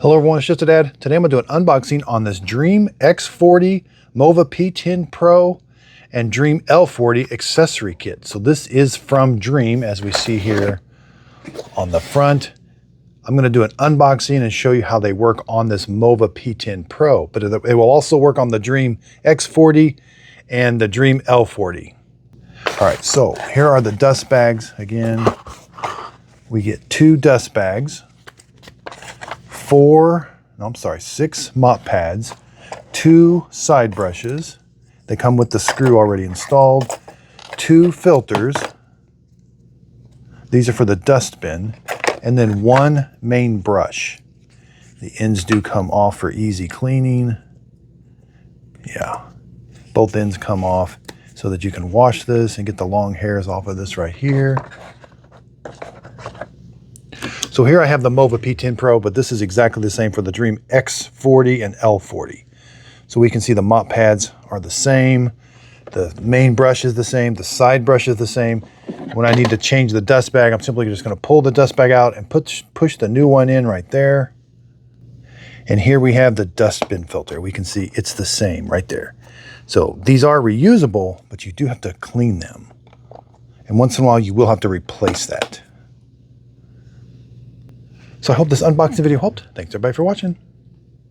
Hello everyone, it's just a dad. Today I'm going to do an unboxing on this Dreame X40, Mova P10 Pro, and Dreame L40 accessory kit. So this is from Dreame, as we see here on the front. I'm going to do an unboxing and show you how they work on this Mova P10 Pro, but it will also work on the Dreame X40 and the Dreame L40. All right, so here are the dust bags. Again, we get 2 dust bags. 6 mop pads, 2 side brushes. They come with the screw already installed. 2 filters. These are for the dust bin. And then 1 main brush. The ends do come off for easy cleaning. Yeah, both ends come off so that you can wash this and get the long hairs off of this right here. So here I have the Mova P10 Pro, but this is exactly the same for the Dreame X40 and L40. So we can see the mop pads are the same. The main brush is the same. The side brush is the same. When I need to change the dust bag, I'm simply just going to pull the dust bag out and push the new one in right there. And here we have the dust bin filter. We can see it's the same right there. So these are reusable, but you do have to clean them. And once in a while, you will have to replace that. So I hope this unboxing video helped. Thanks everybody for watching.